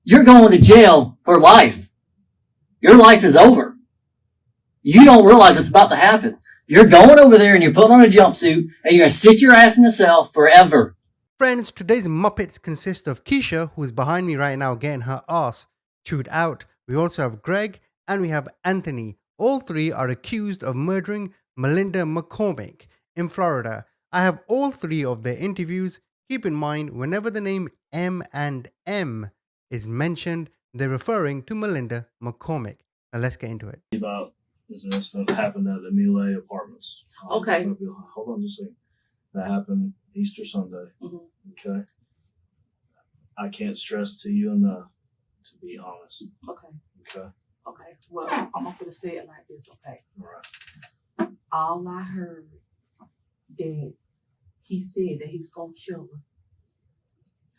you're going to jail for life. Your life is over. You don't realize what's about to happen. You're going over there and you're putting on a jumpsuit and you're going to sit your ass in the cell forever. Friends, today's Muppets consist of Keisha, who is behind me right now getting her ass chewed out. We also have Greg and we have Anthony. All three are accused of murdering Melinda McCormick in Florida. I have all three of their interviews. Keep in mind, whenever the name M and M is mentioned, they're referring to Melinda McCormick. Now let's get into it. About is an incident that happened at the Mille Apartments. Okay. Hold on just a second. That happened Easter Sunday. Mm-hmm. Okay. I can't stress to you enough to be honest. Okay. Okay. Okay. Well, I'm going to say it like this, okay? All right. All I heard that he said that he was going to kill her.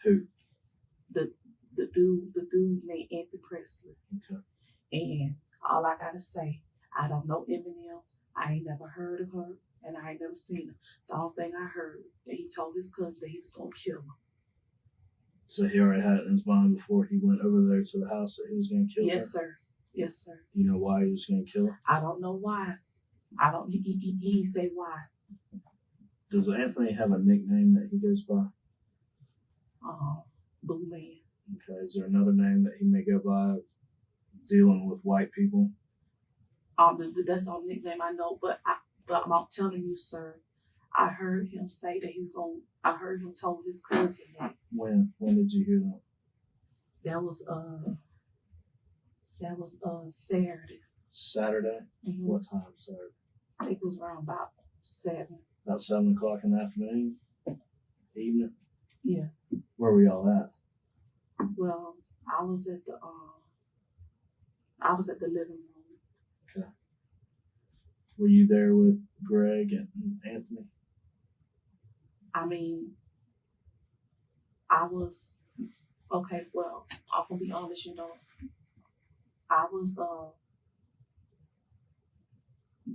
Who? The dude named Anthony Pressley. Okay. And all I got to say, I don't know Eminem. I ain't never heard of her, and I ain't never seen her. The only thing I heard that he told his cousin that he was going to kill her. So he already had it in his mind before he went over there to the house that he was going to kill her? Yes, sir. Yes, sir. Do you know why he was going to kill her? I don't know why. I don't. He say why. Does Anthony have a nickname that he goes by? Blue Man. Okay. Is there another name that he may go by dealing with white people? That's the only nickname I know. But I'm telling you, sir, I heard him say that he was going. I heard him told his cousin that. When did you hear that? That was Saturday. Saturday? Mm-hmm. What time Saturday? I think it was around about 7. About 7 o'clock in the afternoon? Evening? Yeah. Where were y'all at? Well, I was at the living room. Okay. Were you there with Greg and Anthony? I mean, I was okay. Well, I'm gonna be honest. I was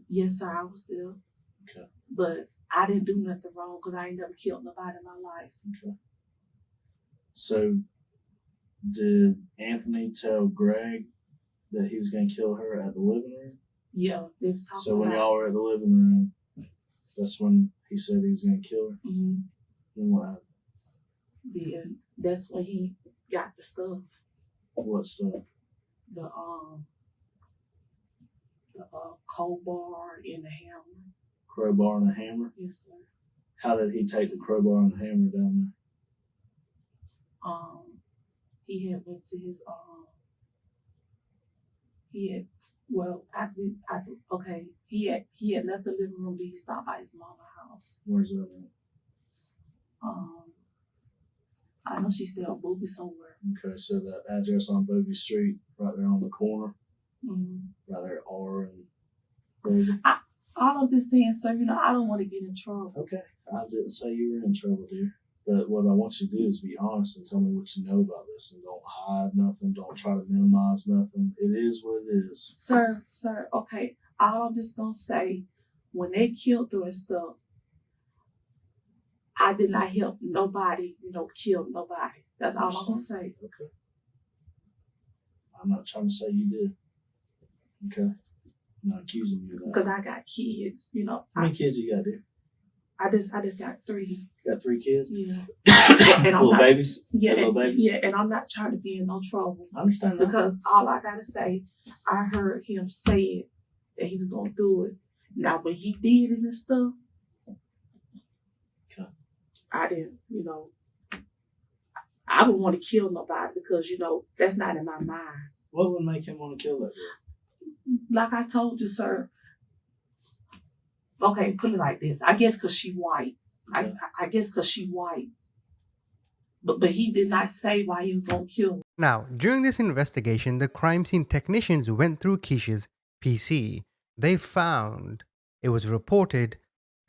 yes, sir, I was there. Okay. But I didn't do nothing wrong because I ain't never killed nobody in my life. Okay. So, did Anthony tell Greg that he was going to kill her at the living room? Yeah, they was talking So when about. y'all were at the living room, that's when he said he was going to kill her? Mm-hmm. Then what happened? Yeah, that's when he got the stuff. What stuff? The crowbar and the hammer. Crowbar and a hammer? Yes, sir. How did he take the crowbar and the hammer down there? He had went to his he had left the living room, but he stopped by his mama's house. Where's that at? I know she's still on Booby somewhere. Okay, so that address on Bogey Street, right there on the corner, Mm-hmm. right there at R and Bogey. I'm just saying, sir, I don't want to get in trouble. Okay, I didn't say you were in trouble, dear. But what I want you to do is be honest and tell me what you know about this, and don't hide nothing. Don't try to minimize nothing. It is what it is. Sir, okay. All I'm just gonna say, when they killed her and stuff, I did not help nobody, kill nobody. That's all I'm gonna say. Okay. I'm not trying to say you did. Okay. I'm not accusing you of that. Because I got kids, How many kids you got, dear? I just got 3. You got 3 kids? Yeah. And little babies? Yeah, little babies? Yeah, and I'm not trying to be in no trouble. I understand that. Because all I gotta say, I heard him say it, that he was gonna do it. Now when he did it and stuff, okay. I didn't, I wouldn't want to kill nobody because, that's not in my mind. What would make him want to kill that girl? Like I told you, sir. Okay, put it like this. I guess because she white. Okay. I guess because she white. But he did not say why he was going to kill her. Now, during this investigation, the crime scene technicians went through Keisha's PC. They found, it was reported,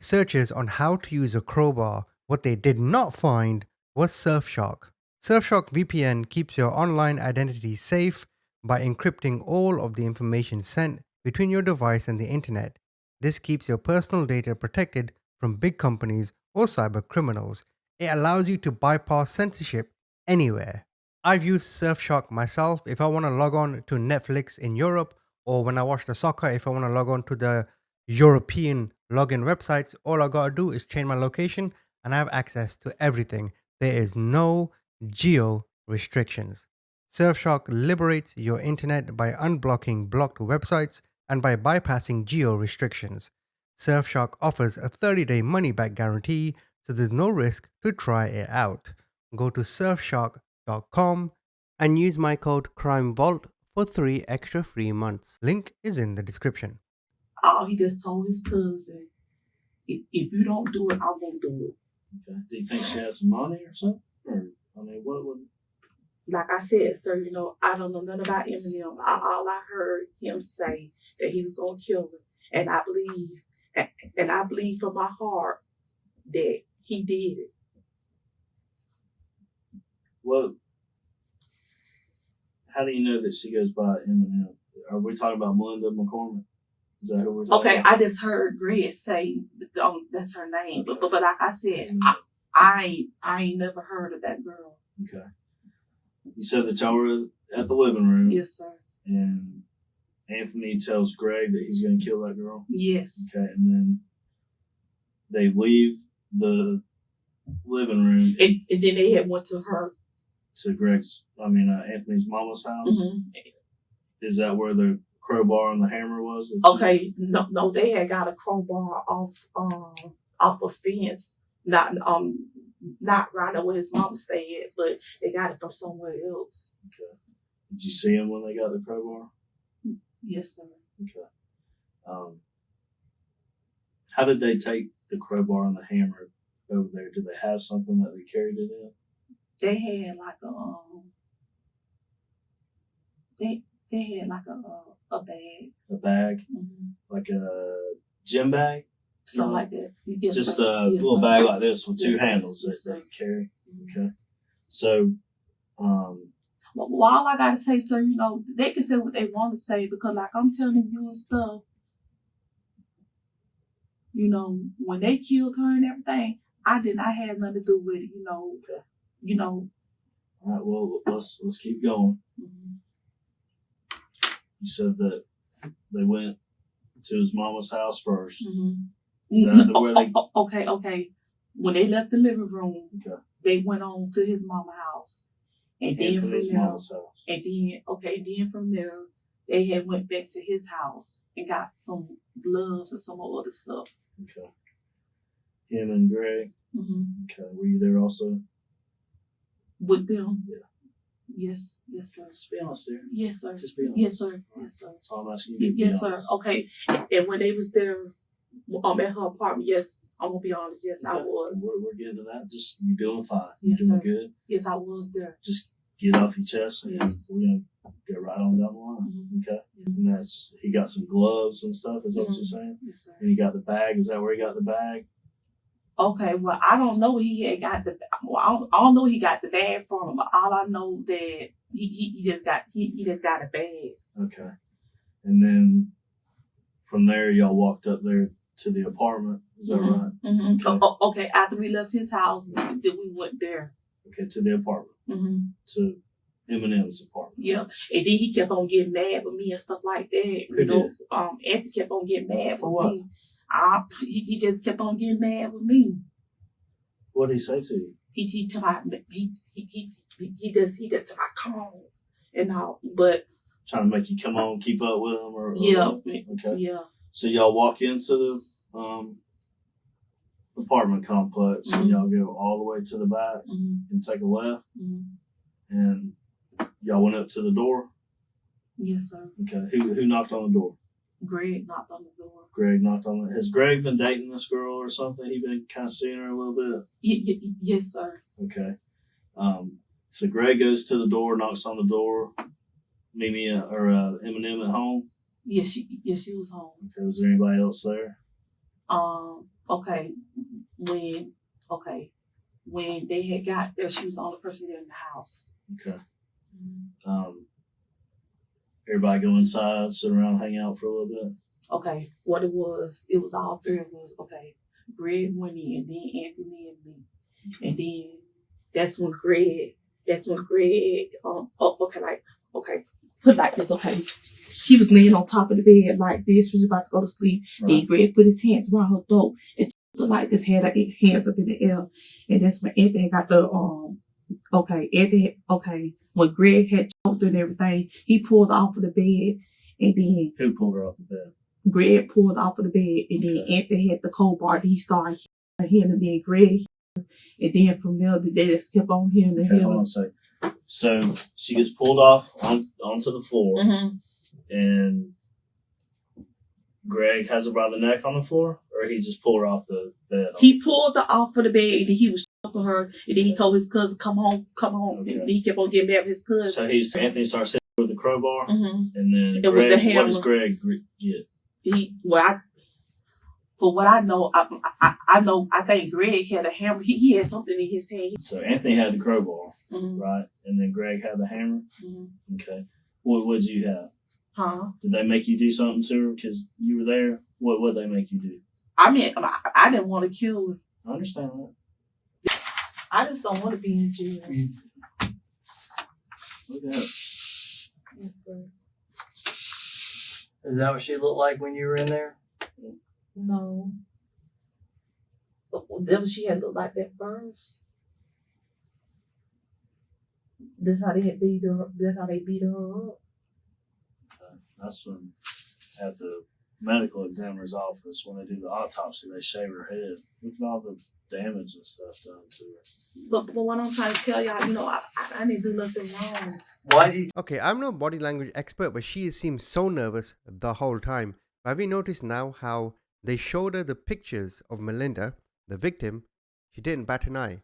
searches on how to use a crowbar. What they did not find was Surfshark. Surfshark VPN keeps your online identity safe by encrypting all of the information sent between your device and the internet. This keeps your personal data protected from big companies or cyber criminals. It allows you to bypass censorship anywhere. I've used Surfshark myself. If I want to log on to Netflix in Europe, or when I watch the soccer, if I want to log on to the European login websites, all I gotta do is change my location and I have access to everything. There is no geo restrictions. Surfshark liberates your internet by unblocking blocked websites and by bypassing geo restrictions. Surfshark offers a 30-day money-back guarantee, so there's no risk to try it out. Go to surfshark.com and use my code CrimeVault for 3 extra free months. Link is in the description. All he just told his cousin, if you don't do it, I won't do it. Okay. Do you think she has some money or something? Or, I mean, what would... Like I said, sir, I don't know nothing about Eminem. All I heard him say that he was gonna kill her, and I believe from my heart that he did it. Well, how do you know that she goes by Eminem? Are we talking about Melinda McCormick? Is that who we're talking Okay, about? I just heard Greg say that's her name, but like I said, I ain't never heard of that girl. Okay. You said that y'all were at the living room. Yes, sir. And Anthony tells Greg that he's going to kill that girl. Yes. Okay, and then they leave the living room And then they had went to her. to Anthony's mama's house. Mm-hmm. Is that where the crowbar and the hammer was? Okay, no, they had got a crowbar off a fence, not right where his mom stayed, but they got it from somewhere else. Okay. Did you see him when they got the crowbar? Yes, sir. Okay. How did they take the crowbar and the hammer over there? Did they have something that they carried it in? They had like a bag. A bag? Mm-hmm. Like a gym bag? Something like that. Yes, Just sir. a Yes, little sir. bag like this with two Yes, sir. handles Yes, that they sir. can carry. Mm-hmm. Okay. So, Well, all I gotta say, sir, they can say what they want to say because, like I'm telling you and stuff, when they killed her and everything, I had nothing to do with it, Okay. All right, well, let's keep going. Mm-hmm. You said that they went to his mama's house first. Mm-hmm. Is that where they... Okay. When they left the living room, Okay. they went on to his mama's house. And then from Anthony's there, mama's house. then from there, they had went back to his house and got some gloves or some other stuff. Okay. Him and Greg. Mm-hmm. Okay. Were you there also? With them? Yeah. Yes, sir. Just be honest, dear. Yes, sir. Just be honest. Yes, sir. Yes, sir. That's all I'm asking you to be Yes, sir. honest. Okay. And when they was there, at her apartment, yes, I'm gonna be honest. Yes, Okay. I was. We're getting to that. Just, you're doing fine. Yes, you're doing sir. good. Yes, I was there. Just get off your chest and Yes. we're going to go right on down the line. Mm-hmm. Okay. And he got some gloves and stuff. Is that what you're saying? Yes, sir. And he got the bag. Is that where he got the bag? Okay, well, I don't know where he had got I don't know where he got the bag from, but all I know that he just got a bag. Okay. And then from there, y'all walked up there to the apartment. Is that right? Mm-hmm. Okay. Okay, after we left his house, then we went there. Okay, to the apartment. Mm-hmm. To Eminem's apartment. Yeah, and then he kept on getting mad with me and stuff like that. Who did? Anthony kept on getting mad For with what? me. He just kept on getting mad with me. What did he say to you? He just said, come on and all, but Trying to make you come on, keep up with him, or yeah, okay. yeah. So y'all walk into the apartment complex, and y'all go all the way to the back and take a left, and y'all went up to the door. Yes, sir. Okay, who knocked on the door? Greg knocked on the door. Greg knocked on it. Has Greg been dating this girl or something? He been kind of seeing her a little bit. Yes, sir. Okay. So Greg goes to the door, knocks on the door. Mimi or Eminem at home. Yes, she was home. Okay. Was there anybody else there? Okay. When they had got there, she was the only person there in the house. Okay. Everybody go inside, sit around, hang out for a little bit. Okay. What it was all three of us. Okay. Greg went in, then Anthony and me. And then that's when Greg that's when Greg, put it like this, okay. She was laying on top of the bed like this. She was about to go to sleep. Right. And Greg put his hands around her throat and looked like this, had her hands up in the air. And that's when Anthony got the, when Greg had choked her and everything, he pulled her off of the bed. And then Who pulled her off the bed? Greg pulled her off of the bed. And then Anthony had the crowbar. He started hitting, and then Greg, and then from there, they just kept on hitting and Okay, hold hitting. on a second. So she gets pulled off onto the floor, and Greg has her by the neck on the floor, or he just pulled her off the bed? He pulled her off of the bed, and then he was choking her, and then he told his cousin, come on. Okay. And he kept on getting mad with his cousin. So Anthony starts hitting her with the crowbar, and then And with the Greg, what hammer. does Greg get? For what I know, I think Greg had a hammer. He had something in his hand. So Anthony had the crowbar, Mm-hmm. right? And then Greg had the hammer? Mm-hmm. Okay. What would you have? Huh? Did they make you do something to her because you were there? What would they make you do? I mean, I didn't want to kill her. I understand that. I just don't want to be in jail. Look at her. Yes, sir. Is that what she looked like when you were in there? No. That was, she had looked like that first. That's how they had beat her. That's how they beat her up. Okay. That's when at the medical examiner's office, when they do the autopsy, they shave her head. Look at all the damage and stuff done to her. But what I'm trying to tell y'all, I didn't do nothing wrong. Why do you Okay, I'm no body language expert, but she seemed so nervous the whole time. Have you noticed now how they showed her the pictures of Melinda, the victim? She didn't bat an eye.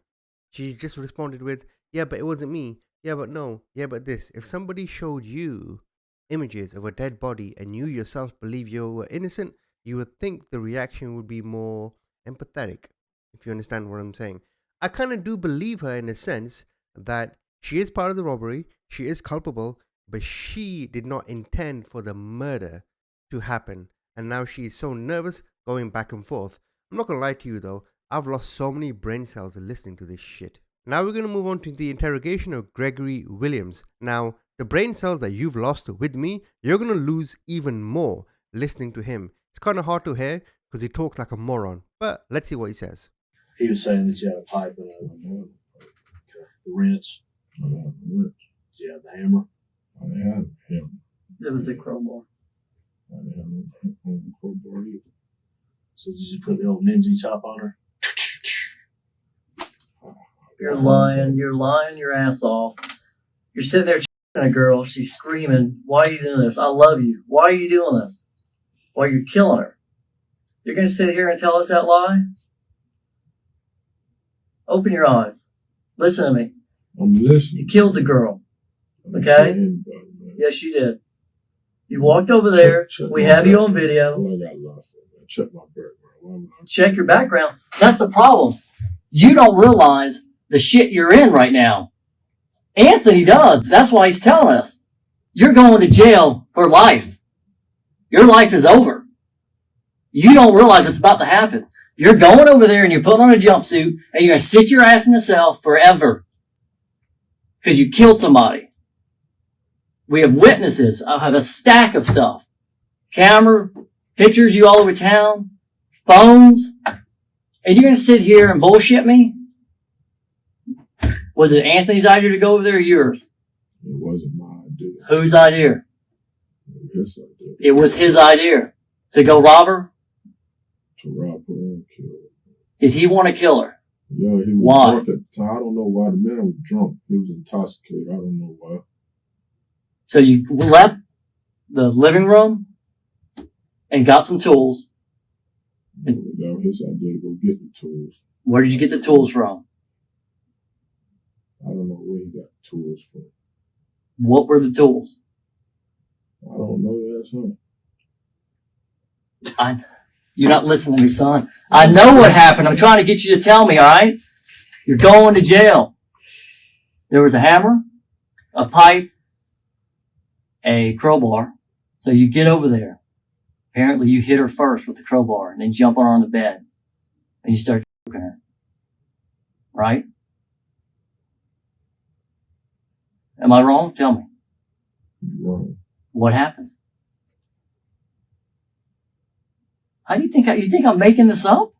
She just responded with, yeah, but it wasn't me. Yeah, but no. Yeah, but this. If somebody showed you images of a dead body and you yourself believe you were innocent, you would think the reaction would be more empathetic, if you understand what I'm saying. I kind of do believe her in a sense that she is part of the robbery, she is culpable, but she did not intend for the murder to happen. And now she is so nervous going back and forth. I'm not going to lie to you though, I've lost so many brain cells listening to this shit. Now we're going to move on to the interrogation of Gregory Williams. Now, the brain cells that you've lost with me, you're going to lose even more listening to him. It's kind of hard to hear because he talks like a moron. But let's see what he says. He was saying that you had a pipe and the wrench. I didn't have the wrench. You had the hammer. I didn't have him. It was a crowbar. I didn't have no crowbar either. So did you put the old ninja chop on her? You're lying your ass off. You're sitting there checking a girl, she's screaming, why are you doing this? I love you. Why are you doing this? Why you're killing her? You're going to sit here and tell us that lie? Open your eyes. Listen to me. I'm listening. You killed the girl. Okay? Yes, you did. You walked over there. We have you on video. Well, I got lost. Check my background. Check your background. That's the problem. You don't realize the shit you're in right now. Anthony does. That's why he's telling us. You're going to jail for life. Your life is over. You don't realize it's about to happen. You're going over there and you're putting on a jumpsuit and you're going to sit your ass in the cell forever. Because you killed somebody. We have witnesses. I have a stack of stuff. Camera, pictures you all over town, phones. And you're going to sit here and bullshit me? Was it Anthony's idea to go over there or yours? It wasn't my idea. Whose idea? His idea. It was his idea. To go rob her? To rob her and kill her. Did he want to kill her? Yeah, he was Why? drunk at the time. I don't know why. The man was drunk. He was intoxicated. I don't know why. So you left the living room and got some tools. That was his idea to go get the tools. Where did you get the tools from? I don't know where he got the tools from. What were the tools? I don't know. That's him. You're not listening to me, son. I know what happened. I'm trying to get you to tell me, alright? You're going to jail. There was a hammer, a pipe, a crowbar. So you get over there. Apparently you hit her first with the crowbar and then jump on her on the bed. And you start choking her. Right? Am I wrong? Tell me. You're wrong. What happened? How do you think I'm making this up?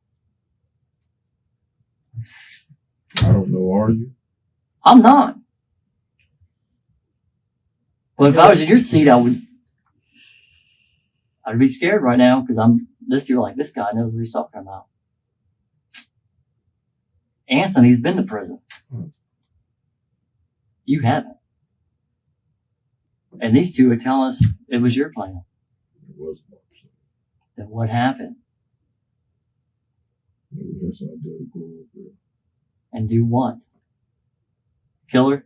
I don't know, are you? I'm not. But if I was in your seat, I'd be scared right now because you're like, this guy knows what he's talking about. Anthony's been to prison. You haven't. And these two are telling us it was your plan. It was my plan. Then what happened? Maybe that's how I did go over there. And do what? Kill her?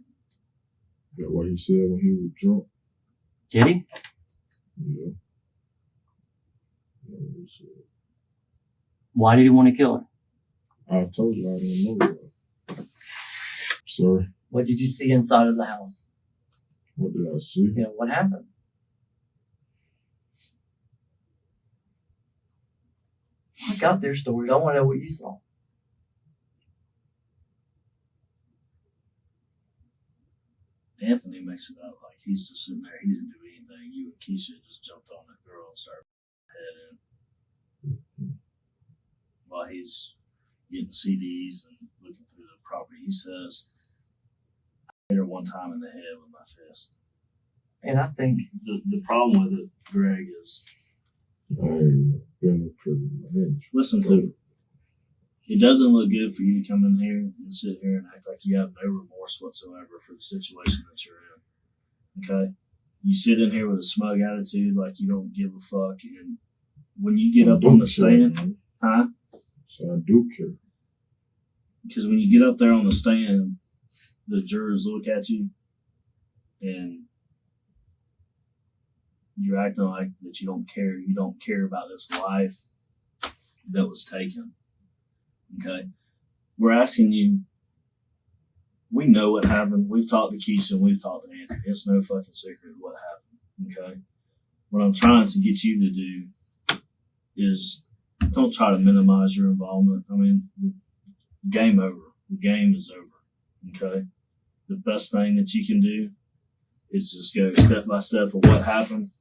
That's what he said when he was drunk. Did he? Yeah. That's what he said. Why did he want to kill her? I told you I don't know that. Sorry. What did you see inside of the house? What did I see? Yeah, what happened? I got their stories. I want to know what you saw. Anthony makes it out like he's just sitting there. He didn't do anything. You and Keisha just jumped on that girl and started head in. While he's getting CDs and looking through the property, he says, I hit her one time in the head with my fist. And I think The problem with it, Greg, is I ain't been in prison. listen to it. It doesn't look good for you to come in here and sit here and act like you have no remorse whatsoever for the situation that you're in. Okay? You sit in here with a smug attitude like you don't give a fuck. And when you get up on the stand, huh? So I do care. Because when you get up there on the stand, the jurors look at you and you're acting like that you don't care. You don't care about this life that was taken. Okay? We're asking you, we know what happened. We've talked to Keisha and we've talked to Anthony. It's no fucking secret what happened. Okay? What I'm trying to get you to do is don't try to minimize your involvement. I mean, the game over. The game is over. Okay? The best thing that you can do is just go step by step of what happened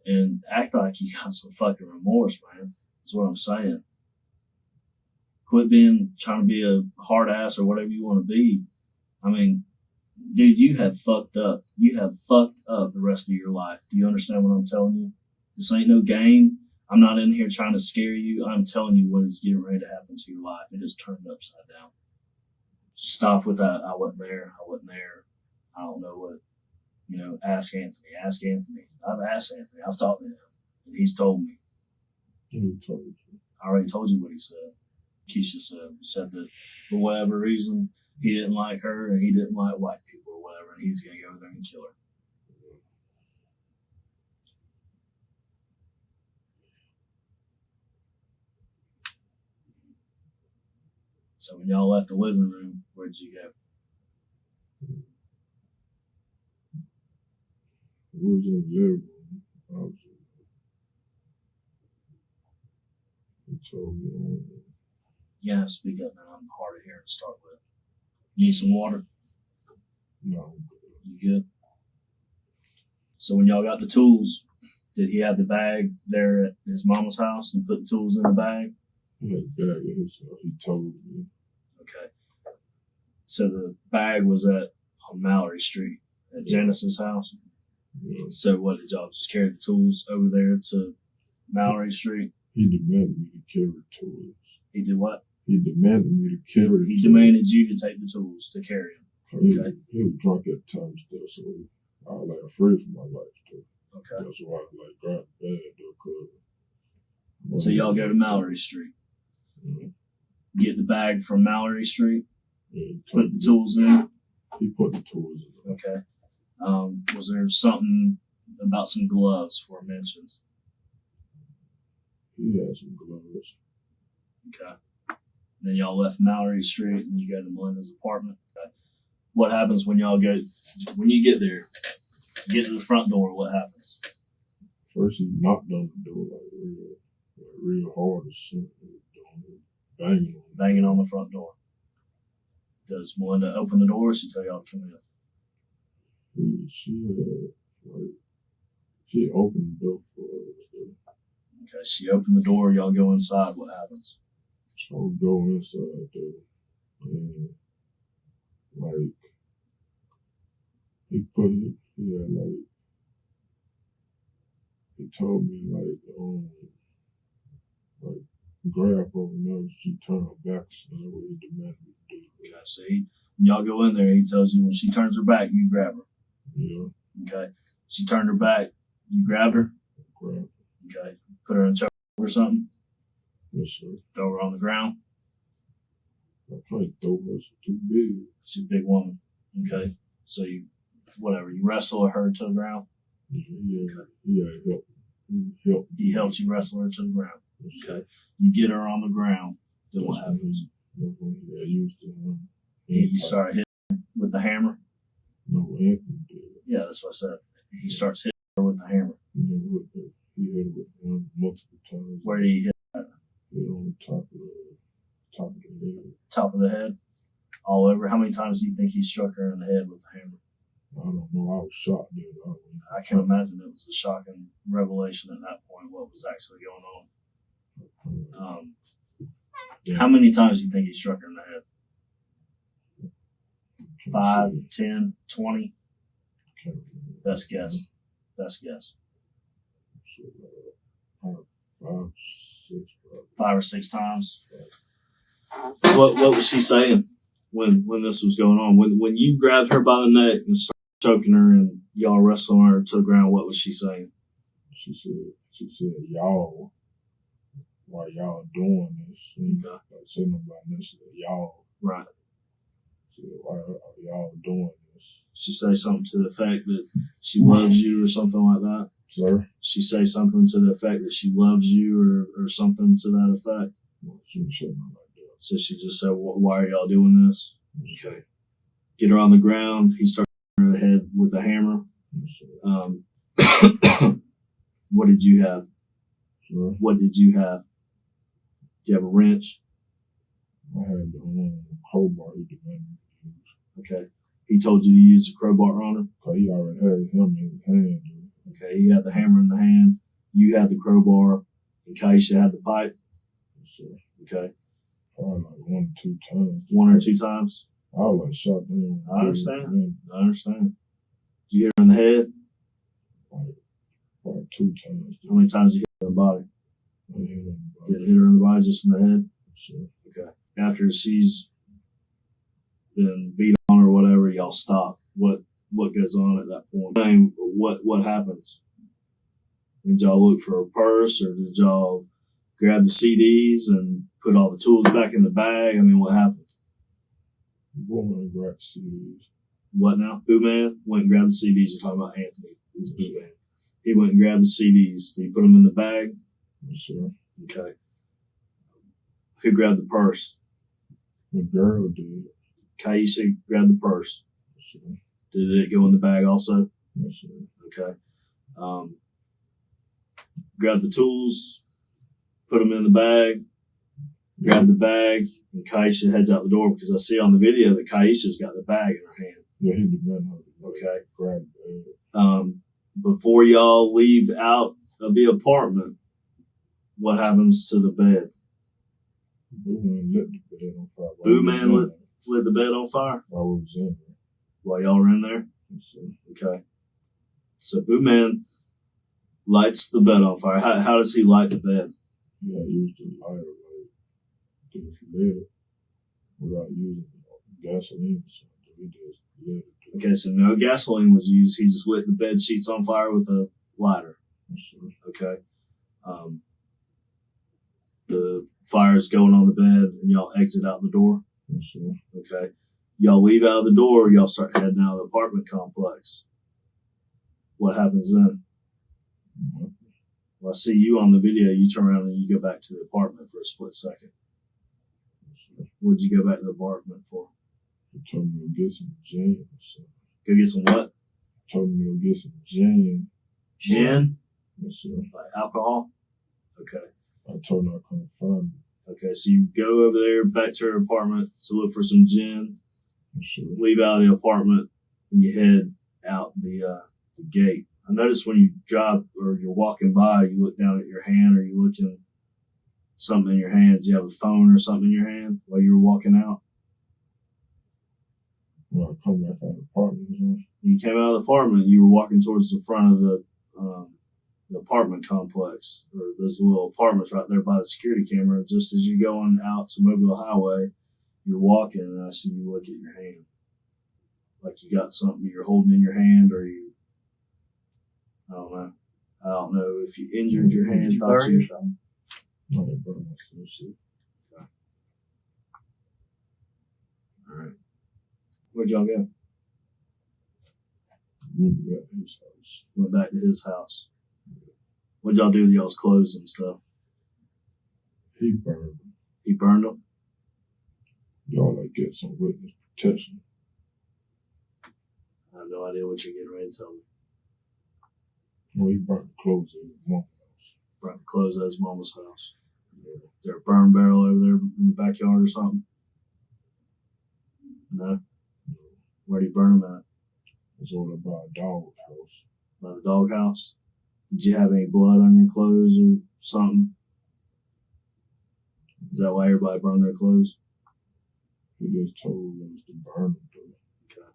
and act like you got some fucking remorse, man. That's what I'm saying. Quit trying to be a hard ass or whatever you want to be. I mean, dude, you have fucked up. You have fucked up the rest of your life. Do you understand what I'm telling you? This ain't no game. I'm not in here trying to scare you. I'm telling you what is getting ready to happen to your life. It just turned upside down. Stop with that. I wasn't there. I don't know what. Ask Anthony. Ask Anthony. I've asked Anthony. I've talked to him. And he's told me. Who told you? I already told you what he said. Keisha said that for whatever reason, he didn't like her and he didn't like white people or whatever, and he was going to go over there and kill her. So when y'all left the living room, where'd you go? We was in the living room. He told me. You have to speak up, man. I'm hard of hearing to start with. You need some water? No. You good? So when y'all got the tools, did he have the bag there at his mama's house and put the tools in the bag? He had a bag in his house. He told me. Okay. So the bag was on Mallory Street at Janice's house. Yeah. So what, did y'all just carry the tools over there to Mallory Street? He demanded me to carry the tools. He did what? He demanded me to carry the He tools. demanded you to take the tools to carry them. Okay. He was drunk at times though, so I was afraid for my life though. Okay. That's why I grabbed the bag though, cause. So y'all go to Mallory Street. Yeah. Get the bag from Mallory Street. Yeah, Put the tools in. He put the tools in. Okay. Was there something about some gloves were mentioned? He had some gloves. Okay. Then y'all left Mallory Street and you go to Melinda's apartment. Okay. What happens when you get there, get to the front door, what happens? First he knocked on the door real hard or something. Banging on the front door. Does Melinda open the door or she tell y'all to come in? She opened the door for us. Okay, she opened the door. Y'all go inside. What happens? So go inside there, and like he told me like grab over there. She turned her back, so that's what he demanded me to do. Okay, so y'all go in there. He tells you when she turns her back, you grab her. Yeah, Okay, she turned her back. You grabbed her. grab. Okay, put her in a choke or something. Yes, sir. Throw her on the ground. I can't throw her. She's too big. She's a big woman. Okay, so you wrestle her to the ground. Yeah, help. He helped. He helps you wrestle her to the ground. Yes, sir. Okay, you get her on the ground. Then what That's when happens? That's when he got used to him. You start hitting her with the hammer. No, Anthony did. Yeah, that's what I said. He starts hitting her with the hammer. He hit it with him multiple times. Where did he hit? Hit on the top of the head. Top of the head, all over. How many times do you think he struck her in the head with the hammer? I don't know. I was shocked there. I can imagine it was a shocking revelation at that point what was actually going on. How many times do you think he struck her in the head? 5, 10, 20? Best guess. Best guess. 5, 6, probably. 5 or 6 times. What was she saying when this was going on? When you grabbed her by the neck and started choking her and y'all wrestling her to the ground, what was she saying? She said, y'all, why y'all doing this? Okay. Like saying about this, y'all. Right. She said, why are y'all doing this? She say something to the effect that she loves you or something like that? Sir? She say something to the effect that she loves you or something to that effect? No, she didn't say nothing like that. So she just said, why are y'all doing this? Okay. Get her on the ground. He started hitting her in the head with a hammer. Yes, sir. What did you have? Sir? What did you have? Do you have a wrench? I had the crowbar he demanded me to use. Okay. He told you to use a crowbar on her? Because he already had him in his hand. Okay. He had the hammer in the hand. You had the crowbar. And Keisha had the pipe? Yes, sir. Okay. Probably like 1 or 2 times. 1 or 2 times? I was like shot down. I understand. Did you hit her in the head? Like, probably 2 times. How many times did you hit her in the body? I hit him. Did it hit her in the body, just in the head? Sure. Okay. After she's been beat on or whatever, y'all stop. What goes on at that point? What happens? Did y'all look for a purse, or did y'all grab the CDs and put all the tools back in the bag? I mean, what happened? Woman and grabbed CDs. What now? Pugh Man went and grabbed the CDs. You're talking about Anthony. He's Pugh Man. He went and grabbed the CDs. Did he put them in the bag? Yes, sir. Okay. Who grabbed the purse? The girl did. Keisha grabbed the purse. Yes, sir. Did it go in the bag also? Yes, sir. Okay. Grab the tools, put them in the bag, grab the bag, and Keisha heads out the door because I see on the video that Keisha's got the bag in her hand. Yeah, he demanded her. Okay. Grab the bag. Before y'all leave out of the apartment, what happens to the bed? Boo Man lit the bed on fire. Boo Man lit the bed on fire While we was in there. while y'all were in there? Yes, sir. Okay. So Boo Man lights the bed on fire. How does he light the bed? Yeah, I used the lighter, like, just lit it without using gasoline or something. He just lit it. Okay, so no gasoline was used. He just lit the bed sheets on fire with a lighter. Yes, sir. Okay. The fire's going on the bed and y'all exit out the door. Yes, sir. Okay. Y'all leave out of the door. Y'all start heading out of the apartment complex. What happens then? Mm-hmm. Well, I see you on the video. You turn around and you go back to the apartment for a split second. Yes, sir. What'd you go back to the apartment for? He told me to get some gin or something. Go get some what? Told me to get some gin. Gin? Yes, sir. Like alcohol? Okay. I told him I couldn't find it. Okay, so you go over there back to her apartment to look for some gin, Yes, sir. leave out of the apartment, and you head out the gate. I noticed when you drive or you're walking by, you look down at your hand or you look at something in your hands. You have a phone or something in your hand while you were walking out. When I come back out of the apartment, You came out of the apartment. You were walking towards the front of the apartment complex, or those little apartments right there by the security camera. Just as you're going out to Mobile Highway, you're walking, and I see you look at your hand, like you got something you're holding in your hand, or you. I don't know. I don't know if you injured your hand. Did you burn yourself? I didn't burn myself. So. All right. Where'd y'all go? Went back to his house. Went back to his house. What'd y'all do with y'all's clothes and stuff? He burned them. He burned them? Y'all like get some witness protection. I have no idea what you're getting ready to tell me. Well, he burnt the clothes in his mom's house. Burnt the clothes at his mama's house. Is there a burn barrel over there in the backyard or something? No? Where'd he burn them at? It was over by a dog house. By the dog house? Did you have any blood on your clothes or something? Is that why everybody burned their clothes? He just told us to burn them. Okay.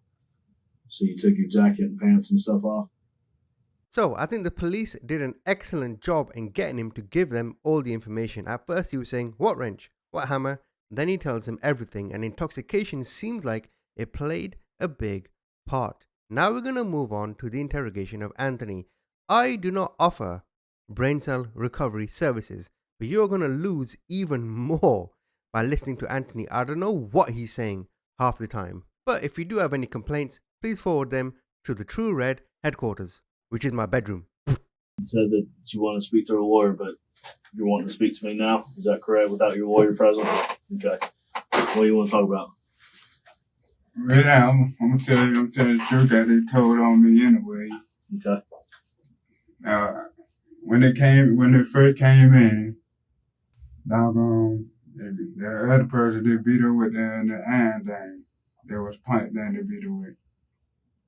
So you took your jacket and pants and stuff off? So I think the police did an excellent job in getting him to give them all the information. At first he was saying, what wrench? What hammer? Then he tells them everything, and intoxication seems like it played a big part. Now we're going to move on to the interrogation of Anthony. I do not offer brain cell recovery services, but you're going to lose even more by listening to Anthony. I don't know what he's saying half the time. But if you do have any complaints, please forward them to the True Red headquarters, which is my bedroom. You said that you want to speak to a lawyer, but you're wanting to speak to me now? Is that correct? Without your lawyer present? Okay. What do you want to talk about? Right now, I'm gonna tell you the truth that they told on me anyway. Okay. When they first came in, doggone, the other person they beat her with the iron thing. There was pipe thing they beat her with.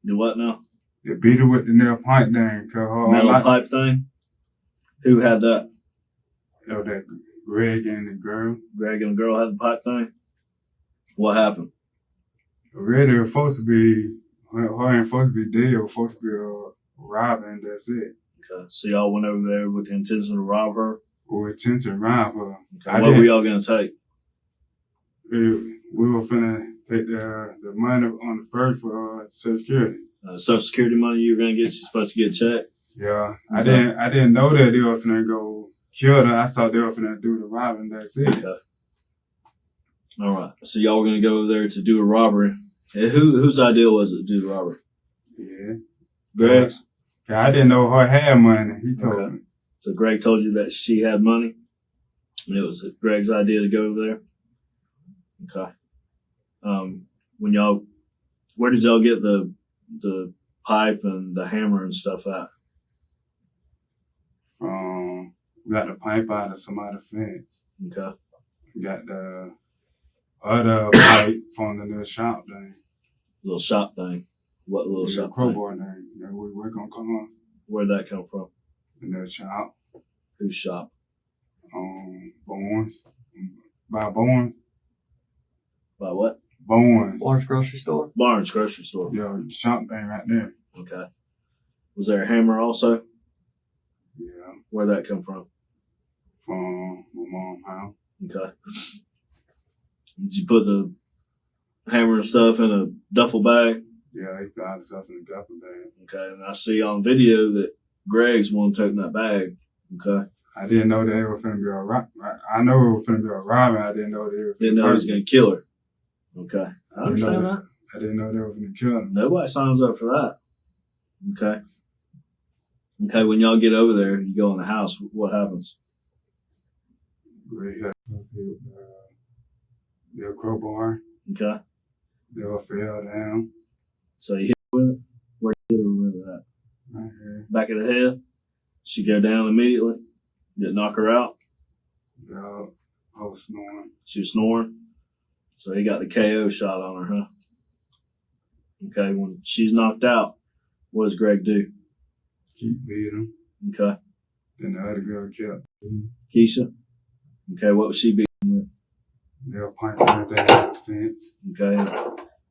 Do what now? They beat her with the nail pipe thing. Metal pipe thing? Who had that? It was that Greg and the girl. Greg and the girl had the pipe thing? What happened? Really, it was supposed to be, her ain't supposed to be dead. It was supposed to be robbing, that's it. Okay. So y'all went over there with the intention to rob her? With intention to rob her. Okay. What were y'all going to take? We were finna take the money on the first for Social Security. Social Security money you were going to get? You're supposed to get a check? Yeah. Okay. I didn't know that they were finna go kill her. I thought they were finna do the robbing, that's it. Okay. All right. So y'all were going to go over there to do a robbery. And whose idea was it to do the robbery? Yeah. Greg's? I didn't know her had money. He told me. So Greg told you that she had money? And it was Greg's idea to go over there? Okay. Where did y'all get the pipe and the hammer and stuff at? We got the pipe out of somebody's fence. Okay. We got the other pipe from the little shop thing. Little shop thing. What little shop crowbar thing? thing. You know, we work on cars. Where'd that come from? In the shop. Whose shop? Bourne's. By Bourne's. By what? Bourne's. Barnes grocery store? Barnes grocery store. Yeah, shop thing right there. Okay. Was there a hammer also? Yeah. Where'd that come from? From my mom's house. Okay. Did you put the hammer and stuff in a duffel bag? Yeah, he got himself in the duffel bag. Okay. And I see on video that Greg's one toting that bag. Okay. I didn't know they were finna be a rob. I know it was finna be a robbery. I didn't know they were finna Didn't know he was going to kill her. Okay. I understand that. I didn't know they were finna kill him. Nobody signs up for that. Okay. Okay, when y'all get over there, you go in the house, what happens? We had their crowbar. Okay. They all fell down. So you hit her with it? Where you hit her with it at? Right here. Back of the head? She go down immediately? Did it knock her out? Yeah, I was snoring. She was snoring? So he got the KO shot on her, huh? Okay, when she's knocked out, What does Greg do? Keep beating him. Okay. Then the other girl kept Keisha? Okay, what was she beating with? they were punching everything on the fence. Okay.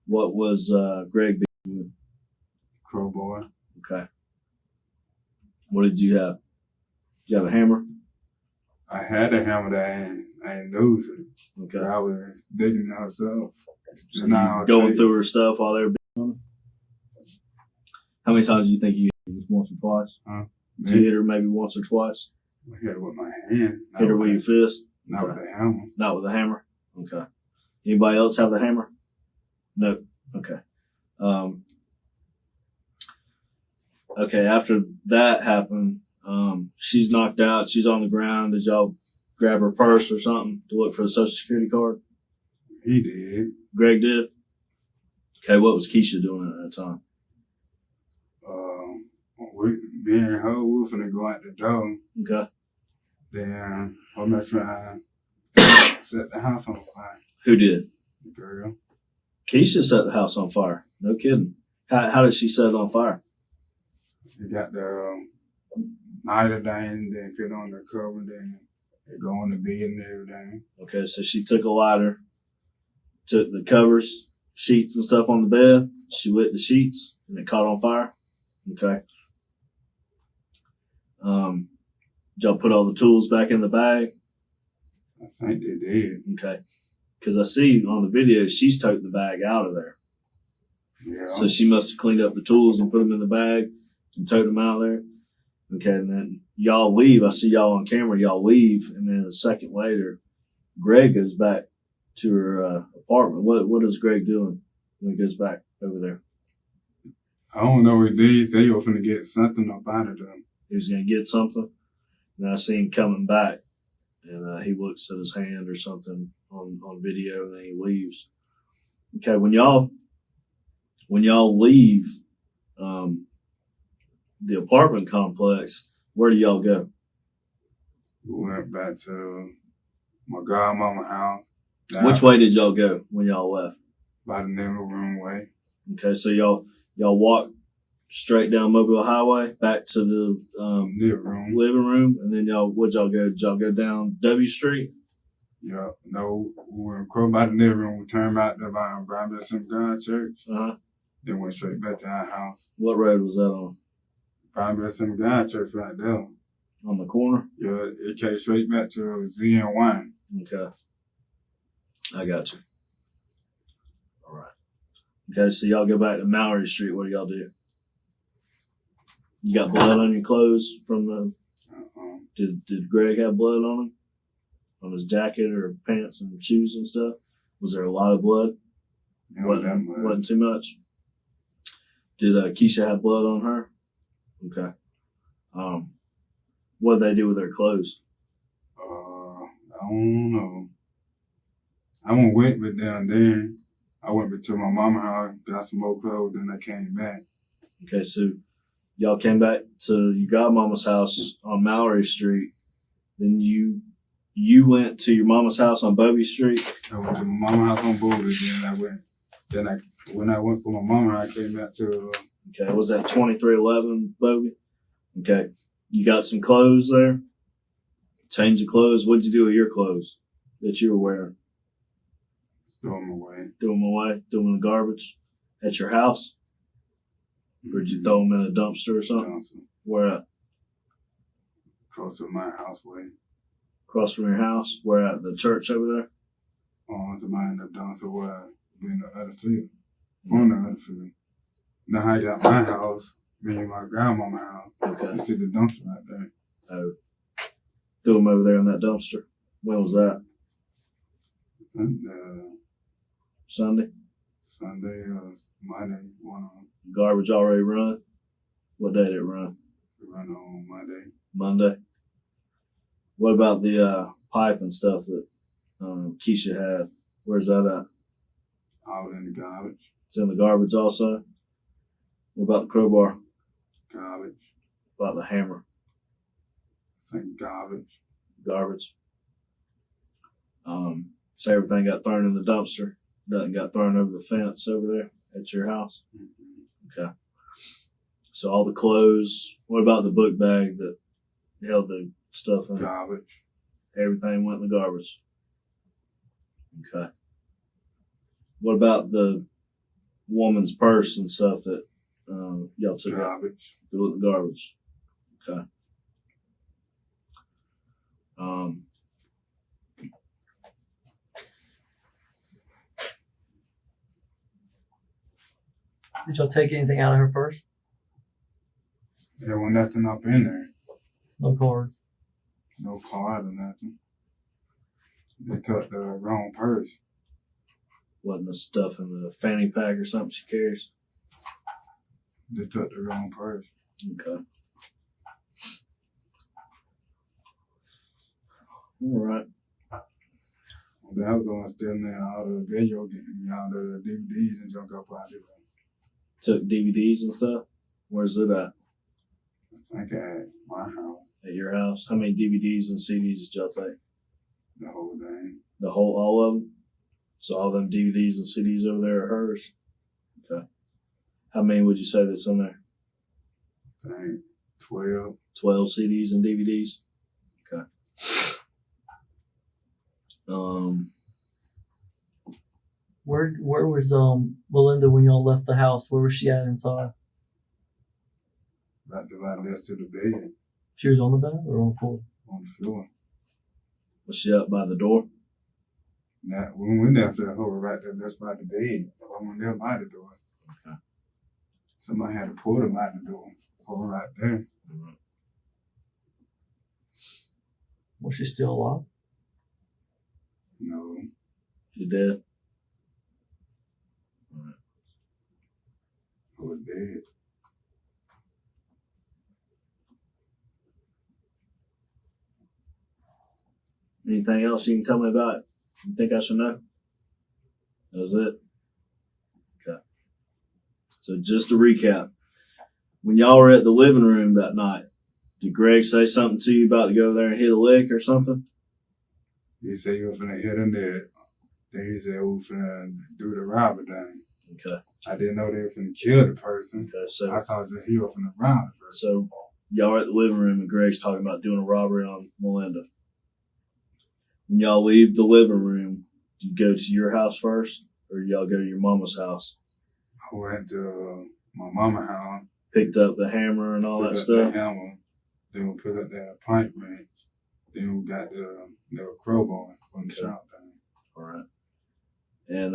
What was Greg beating with? Crowbar. Okay. What did you have? Did you have a hammer? I had a hammer that I ain't lose it. Okay. I was digging it herself. So And now you I'll going tell you, through her stuff while they were beating on her? How many times do you think you hit her? Just once or twice? Did you hit her maybe once or twice? I hit her with my hand. Hit her with your fist? Not with a hammer. Not with a hammer? Okay. Anybody else have the hammer? No. Okay. Okay, after that happened, she's knocked out. She's on the ground. Did y'all grab her purse or something to look for the Social Security card? He did. Greg did? Okay, what was Keisha doing at that time? Me and her, we were finna go out the door. Okay. Then her best friend set the house on fire. Who did? The girl. Keisha set the house on fire. No kidding. How did she set it on fire? They got the lighter thing, then put on the cover, then it go on the bed and everything. Okay, so she took a lighter, took the covers, sheets and stuff on the bed. She lit the sheets and it caught on fire. Okay. Did y'all put all the tools back in the bag? I think they did. Okay. Because I see on the video, she's took the bag out of there. Yeah. So she must have cleaned up the tools and put them in the bag and toted them out there. Okay, and then y'all leave. I see y'all on camera. Y'all leave, and then a second later, Greg goes back to her apartment. What is Greg doing when he goes back over there? I don't know what it is. They were finna get something up out of them. He was going to get something, and I see him coming back, and he looks at his hand or something on video, and then he leaves. Okay, when y'all leave the apartment complex, where do y'all go? We went back to my godmama house. Which way did y'all go when y'all left? By the living room way. Okay, so y'all walked straight down Mobile Highway back to the living room, and then where'd y'all go? Did y'all go down W Street? Yeah, no, we went across by the living room. We turned out to Bible Assembly God Church. Then went straight back to our house. What road was that on? Bible Assembly God Church right there. On the corner? Yeah, it came straight back to Z and Y. Okay. I got you. All right. Okay, so y'all go back to Mallory Street. What do y'all do? You got blood on your clothes from the... Did Greg have blood on him? On his jacket or pants and shoes and stuff? Was there a lot of blood? Wasn't too much? Did Keisha have blood on her? Okay. What did they do with their clothes? I don't know. I went with them then. I went back to my mama's house, got some more clothes, then I came back. Okay, so y'all came back to your godmama's house on Mallory Street. Then you went to your mama's house on Bobby Street. I went to my mama's house on Bobby, when I went for my mama, I came back to... Okay, was that 2311 Bobby? Okay, you got some clothes there? Change your clothes. What'd you do with your clothes that you were wearing? Throw them away. Threw them away? Threw them in the garbage? At your house? Or did you throw them in a dumpster or something? Where at? Close to my house way. Across from your house? Where at? The church over there? To my in the dumpster where in the other field. From the other field. Now I got my house, me and my grandmama's house. Okay. You see the dumpster right there. Oh. Threw them over there in that dumpster. When was that? Sunday? Sunday or Monday, one of them. Garbage already run? What day did it run? It run on Monday. Monday? What about the pipe and stuff that Keisha had? Where's that at? Out in the garbage. It's in the garbage also? What about the crowbar? Garbage. What about the hammer? Same garbage. Garbage. So everything got thrown in the dumpster. Nothing got thrown over the fence over there at your house. Mm-hmm. Okay. So all the clothes. What about the book bag that held the stuff in? Garbage. Everything went in the garbage. Okay. What about the woman's purse and stuff that y'all took out? Garbage. It went in the garbage. Okay. Did y'all take anything out of her purse? There wasn't nothing up in there. No cards. No card or nothing. They took the wrong purse. Wasn't the stuff in the fanny pack or something she carries? They took the wrong purse. Okay. All right. That was going to steal there all the video games, all the DVDs and junk up out there. Took DVDs and stuff? Where's it at? I think at my house, At your house? How many DVDs and CDs did y'all take? the whole thing. All of them? So all them DVDs and CDs over there are hers? Okay. How many would you say that's in there? I think 12. 12 CDs and DVDs? Okay. Where was Melinda when y'all left the house? Where was she at inside? Right next to the bed She was on the bed or on the floor? on the floor. Was she up by the door? Now, when we left that hole right there, that's by the bed. I went there by the door. Okay. Somebody had to pull them out the door. Pull right there. Was she still alive? No. She dead? I was dead. Anything else you can tell me about it? You think I should know? That was it? Okay. So just to recap, when y'all were at the living room that night, did Greg say something to you about to go there and hit a lick or something? He said you were finna hit him dead. Then he said we were finna do the robber thing. Okay. I didn't know they were finna kill the person. Okay. So I saw just he was finna rob the person. So y'all are at the living room and Greg's talking about doing a robbery on Melinda. When y'all leave the living room, do you go to your house first or y'all go to your mama's house? I went to my mama's house. Picked up the hammer and all that Picked up stuff? the hammer. Then we picked up that pipe wrench. Then we got the crowbar from the shop thing. All right. And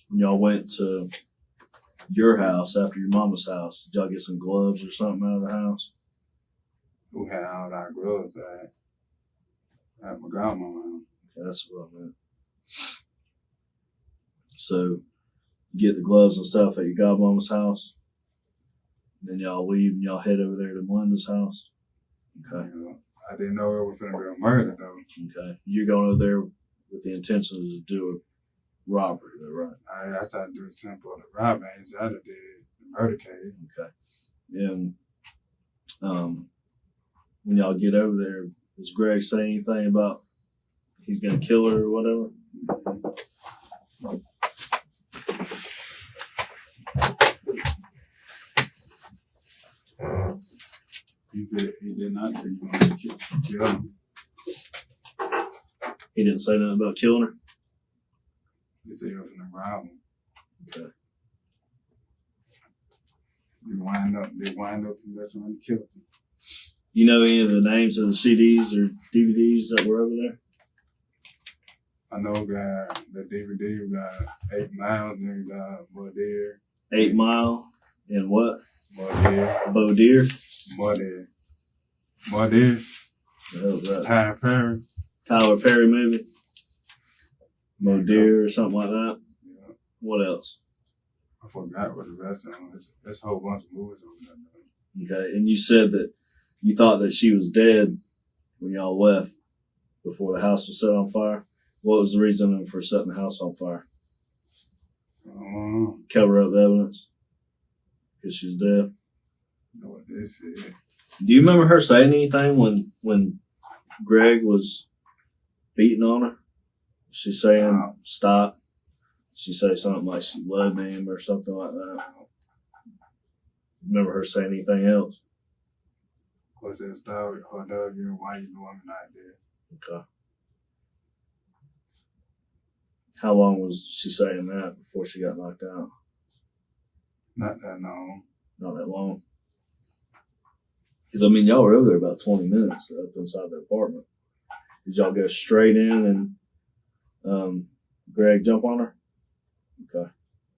when y'all went to your house after your mama's house, did y'all get some gloves or something out of the house? We had all our gloves at my grandmama's house. Okay, that's what I meant. So you get the gloves and stuff at your godmama's house. Then y'all leave and y'all head over there to Melinda's house. Okay. You know, I didn't know it was finna be a murder though. Okay. You're going over there with the intentions to do a robbery, though, right? I started doing simple the robbery instead of the murder case. Okay. And when y'all get over there, does Greg say anything about he's gonna kill her or whatever? He said he did not say he wanted to kill him. He didn't say nothing about killing her? He said he was finna rob him. Okay. They wind up and that's when he killed him. You know any of the names of the CDs or DVDs that were over there? I know got the DVD, we got 8 Mile, then we got Muddeer. 8 Mile and what? Muddeer. Bo Deer? Muddeer. Muddeer. What the hell was that? Tyler Perry. Tyler Perry movie? Bo Deer or something like that? Yeah. What else? I forgot what the rest of them. There's a whole bunch of movies on that. Okay. And you said that you thought that she was dead when y'all left before the house was set on fire. What was the reason for setting the house on fire? Cover up the evidence? Because she's dead? You know what they said. Do you remember her saying anything when Greg was beating on her? She saying stop? She say something like she loved him or something like that? Remember her saying anything else? What's that story? Her dog, you why you know I'm not there. Okay. How long was she saying that before she got knocked out? Not that long. Not that long. Because, I mean, y'all were over there about 20 minutes up inside the apartment. Did y'all go straight in and Greg jump on her? Okay.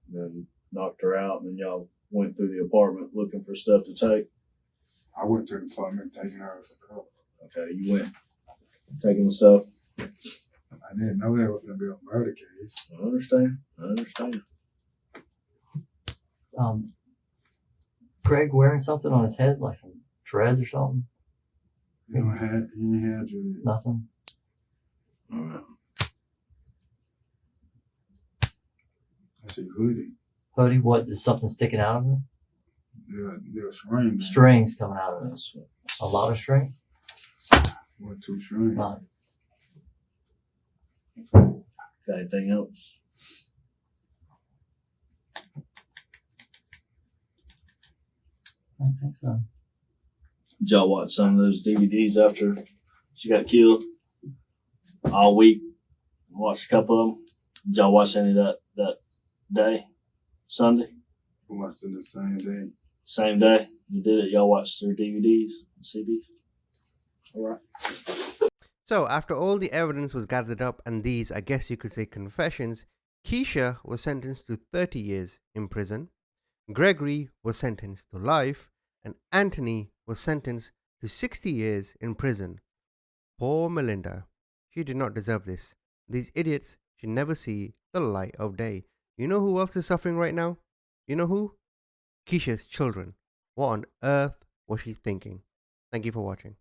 Then knocked her out, and then y'all went through the apartment looking for stuff to take? I went to the apartment taking her stuff. Okay, you went taking the stuff? I didn't know that was going to be a murder case. I understand. Greg wearing something on his head, like some dreads or something? He ain't had dread. Nothing? All right. I see hoodie. Hoodie, what, is something sticking out of it? Yeah, string. Strings coming out of it. That's what- A lot of strings? 1, 2 strings. Right. Got anything else? I think so. Did y'all watch some of those DVDs after she got killed? All week. Watched a couple of them. Did y'all watch any of that day? Sunday? We watched it the same day. Same day? You did it? Y'all watched their DVDs and CDs? Alright. So, after all the evidence was gathered up and these, I guess you could say, confessions, Keisha was sentenced to 30 years in prison, Gregory was sentenced to life, and Anthony was sentenced to 60 years in prison. Poor Melinda. She did not deserve this. These idiots should never see the light of day. You know who else is suffering right now? You know who? Keisha's children. What on earth was she thinking? Thank you for watching.